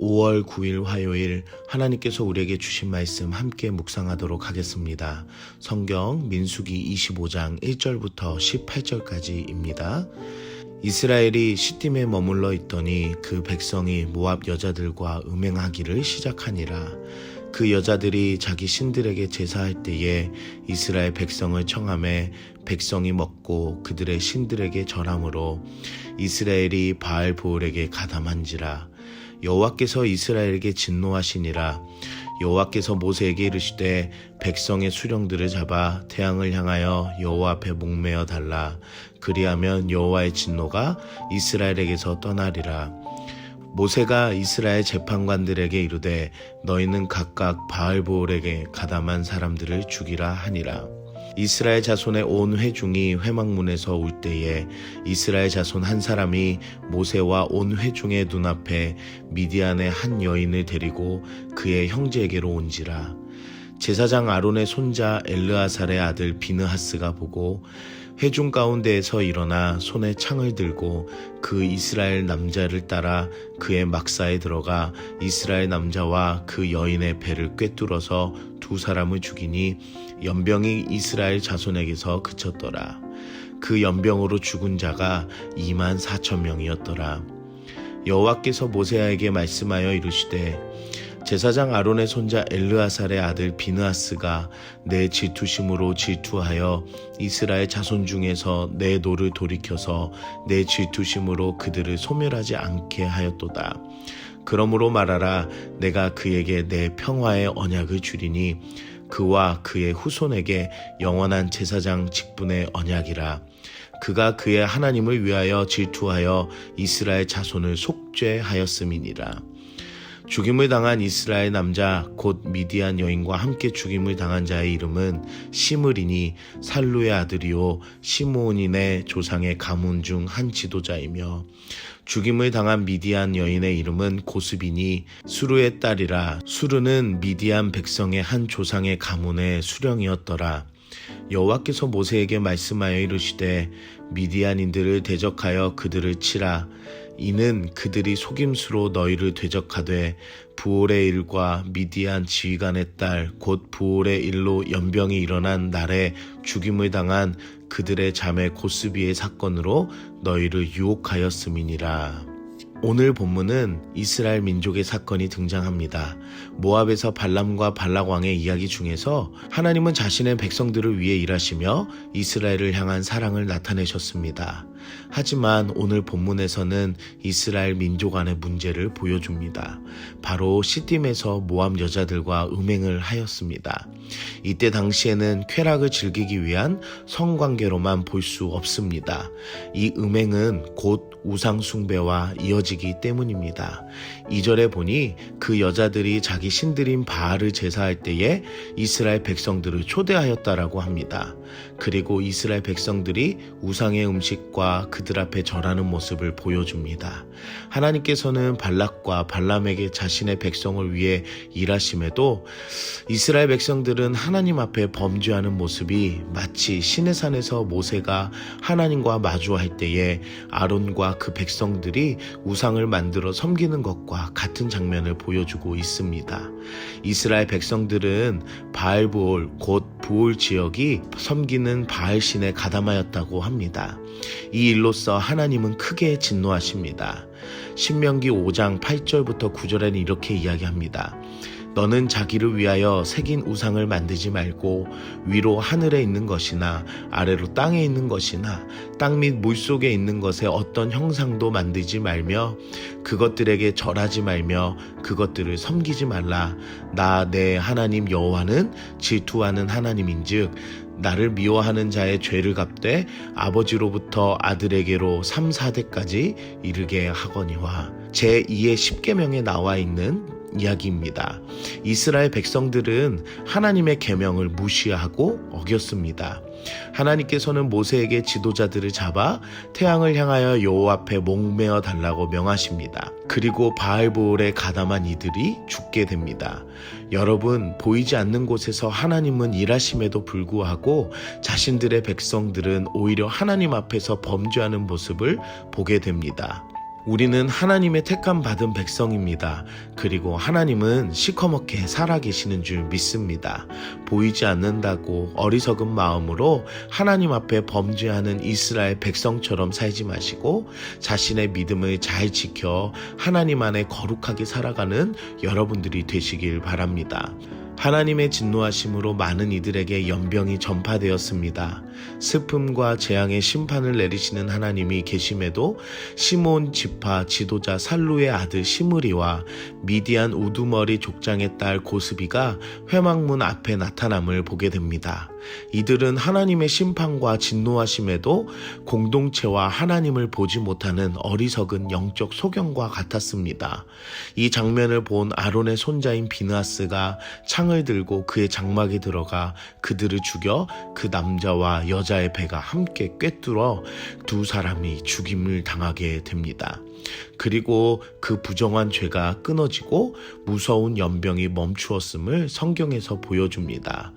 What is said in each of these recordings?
5월 9일 화요일 하나님께서 우리에게 주신 말씀 함께 묵상하도록 하겠습니다. 성경 민수기 25장 1절부터 18절까지입니다. 이스라엘이 시딤에 머물러 있더니 그 백성이 모압 여자들과 음행하기를 시작하니라. 그 여자들이 자기 신들에게 제사할 때에 이스라엘 백성을 청하매 백성이 먹고 그들의 신들에게 절함으로 이스라엘이 바알 보올에게 가담한지라. 여호와께서 이스라엘에게 진노하시니라. 여호와께서 모세에게 이르시되 백성의 수령들을 잡아 태양을 향하여 여호와 앞에 목매어 달라. 그리하면 여호와의 진노가 이스라엘에게서 떠나리라. 모세가 이스라엘 재판관들에게 이르되 너희는 각각 바알보올에게 가담한 사람들을 죽이라 하니라. 이스라엘 자손의 온 회중이 회막문에서 울 때에 이스라엘 자손 한 사람이 모세와 온 회중의 눈앞에 미디안의 한 여인을 데리고 그의 형제에게로 온지라. 제사장 아론의 손자 엘르아살의 아들 비느하스가 보고 회중 가운데에서 일어나 손에 창을 들고 그 이스라엘 남자를 따라 그의 막사에 들어가 이스라엘 남자와 그 여인의 배를 꿰뚫어서 두 사람을 죽이니 연병이 이스라엘 자손에게서 그쳤더라. 그 연병으로 죽은 자가 24,000명이었더라. 여호와께서 모세에게 말씀하여 이르시되 제사장 아론의 손자 엘르아살의 아들 비느하스가 내 질투심으로 질투하여 이스라엘 자손 중에서 내 노를 돌이켜서 내 질투심으로 그들을 소멸하지 않게 하였도다. 그러므로 말하라. 내가 그에게 내 평화의 언약을 주리니 그와 그의 후손에게 영원한 제사장 직분의 언약이라. 그가 그의 하나님을 위하여 질투하여 이스라엘 자손을 속죄하였음이니라. 죽임을 당한 이스라엘 남자 곧 미디안 여인과 함께 죽임을 당한 자의 이름은 시므리니 살루의 아들이요 시므온인의 조상의 가문 중 한 지도자이며, 죽임을 당한 미디안 여인의 이름은 고스비니 수르의 딸이라. 수르는 미디안 백성의 한 조상의 가문의 수령이었더라. 여호와께서 모세에게 말씀하여 이르시되 미디안인들을 대적하여 그들을 치라. 이는 그들이 속임수로 너희를 대적하되 부올의 일과 미디안 지휘관의 딸 곧 부올의 일로 연병이 일어난 날에 죽임을 당한 그들의 자매 고스비의 사건으로 너희를 유혹하였음이니라. 오늘 본문은 이스라엘 민족의 사건이 등장합니다. 모압에서 발람과 발락 왕의 이야기 중에서 하나님은 자신의 백성들을 위해 일하시며 이스라엘을 향한 사랑을 나타내셨습니다. 하지만 오늘 본문에서는 이스라엘 민족 안의 문제를 보여줍니다. 바로 시딤에서 모압 여자들과 음행을 하였습니다. 이때 당시에는 쾌락을 즐기기 위한 성관계로만 볼 수 없습니다. 이 음행은 곧 우상 숭배와 이어지기 때문입니다. 2절에 보니 그 여자들이 자기 신들인 바알을 제사할 때에 이스라엘 백성들을 초대하였다라고 합니다. 그리고 이스라엘 백성들이 우상의 음식과 그들 앞에 절하는 모습을 보여줍니다. 하나님께서는 발락과 발람에게 자신의 백성을 위해 일하심에도 이스라엘 백성들은 하나님 앞에 범죄하는 모습이 마치 시내산에서 모세가 하나님과 마주할 때에 아론과 그 백성들이 우상을 만들어 섬기는 것과 같은 장면을 보여주고 있습니다. 이스라엘 백성들은 바알보올 곧 부올 지역이 섬기는 바알신에 가담하였다고 합니다. 이 일로써 하나님은 크게 진노하십니다. 신명기 5장 8절부터 9절에는 이렇게 이야기합니다. 너는 자기를 위하여 새긴 우상을 만들지 말고 위로 하늘에 있는 것이나 아래로 땅에 있는 것이나 땅 및 물속에 있는 것에 어떤 형상도 만들지 말며 그것들에게 절하지 말며 그것들을 섬기지 말라. 나 내 하나님 여호와는 질투하는 하나님인즉 나를 미워하는 자의 죄를 갚되 아버지로부터 아들에게로 3, 4대까지 이르게 하거니와. 제2의 십계명에 나와 있는 이야기입니다. 이스라엘 백성들은 하나님의 계명을 무시하고 어겼습니다. 하나님께서는 모세에게 지도자들을 잡아 태양을 향하여 여호와 앞에 목매어 달라고 명하십니다. 그리고 바알보올에 가담한 이들이 죽게 됩니다. 여러분, 보이지 않는 곳에서 하나님은 일하심에도 불구하고 자신들의 백성들은 오히려 하나님 앞에서 범죄하는 모습을 보게 됩니다. 우리는 하나님의 택함 받은 백성입니다. 그리고 하나님은 시커멓게 살아계시는 줄 믿습니다. 보이지 않는다고 어리석은 마음으로 하나님 앞에 범죄하는 이스라엘 백성처럼 살지 마시고 자신의 믿음을 잘 지켜 하나님 안에 거룩하게 살아가는 여러분들이 되시길 바랍니다. 하나님의 진노하심으로 많은 이들에게 연병이 전파되었습니다. 슬픔과 재앙의 심판을 내리시는 하나님이 계심에도 시몬 지파 지도자 살루의 아들 시므리와 미디안 우두머리 족장의 딸 고스비가 회막문 앞에 나타남을 보게 됩니다. 이들은 하나님의 심판과 진노하심에도 공동체와 하나님을 보지 못하는 어리석은 영적 소경과 같았습니다. 이 장면을 본 아론의 손자인 비느하스가 창을 들고 그의 장막에 들어가 그들을 죽여 그 남자와 여자의 배가 함께 꿰뚫어 두 사람이 죽임을 당하게 됩니다. 그리고 그 부정한 죄가 끊어지고 무서운 연병이 멈추었음을 성경에서 보여줍니다.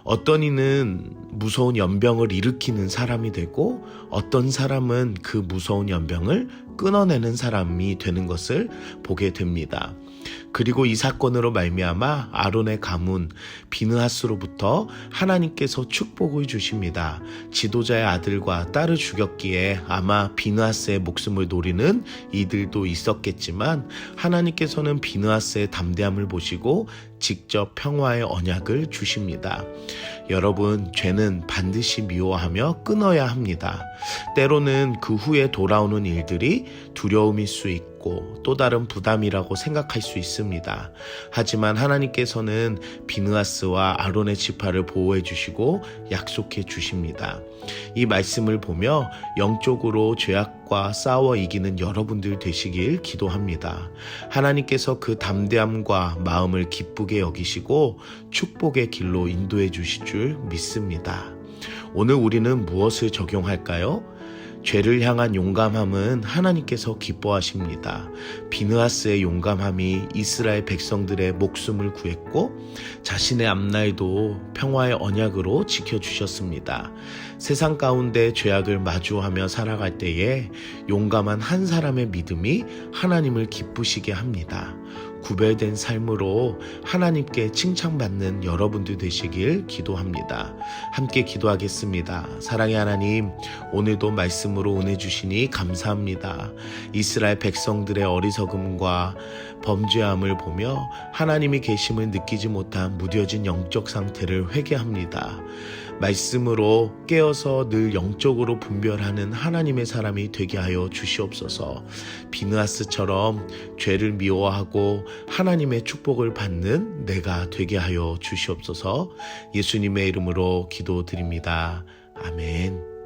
어떤 이는 무서운 연병을 일으키는 사람이 되고 어떤 사람은 그 무서운 연병을 끊어내는 사람이 되는 것을 보게 됩니다. 그리고 이 사건으로 말미암아 아론의 가문 비느하스로부터 하나님께서 축복을 주십니다. 지도자의 아들과 딸을 죽였기에 아마 비느하스의 목숨을 노리는 이들도 있었겠지만 하나님께서는 비느하스의 담대함을 보시고 직접 평화의 언약을 주십니다. 여러분, 죄는 반드시 미워하며 끊어야 합니다. 때로는 그 후에 돌아오는 일들이 두려움일 수 있고 또 다른 부담이라고 생각할 수 있습니다. 하지만 하나님께서는 비느하스와 아론의 지파를 보호해 주시고 약속해 주십니다. 이 말씀을 보며 영적으로 죄악과 싸워 이기는 여러분들 되시길 기도합니다. 하나님께서 그 담대함과 마음을 기쁘게 여기시고 축복의 길로 인도해 주실 줄 믿습니다. 오늘 우리는 무엇을 적용할까요? 죄를 향한 용감함은 하나님께서 기뻐하십니다. 비느하스의 용감함이 이스라엘 백성들의 목숨을 구했고 자신의 앞날도 평화의 언약으로 지켜주셨습니다. 세상 가운데 죄악을 마주하며 살아갈 때에 용감한 한 사람의 믿음이 하나님을 기쁘시게 합니다. 구별된 삶으로 하나님께 칭찬받는 여러분들 되시길 기도합니다. 함께 기도하겠습니다. 사랑의 하나님, 오늘도 말씀으로 은혜 주시니 감사합니다. 이스라엘 백성들의 어리석음과 범죄함을 보며 하나님이 계심을 느끼지 못한 무뎌진 영적 상태를 회개합니다. 말씀으로 깨어서 늘 영적으로 분별하는 하나님의 사람이 되게 하여 주시옵소서. 비느하스처럼 죄를 미워하고 하나님의 축복을 받는 내가 되게 하여 주시옵소서. 예수님의 이름으로 기도드립니다. 아멘.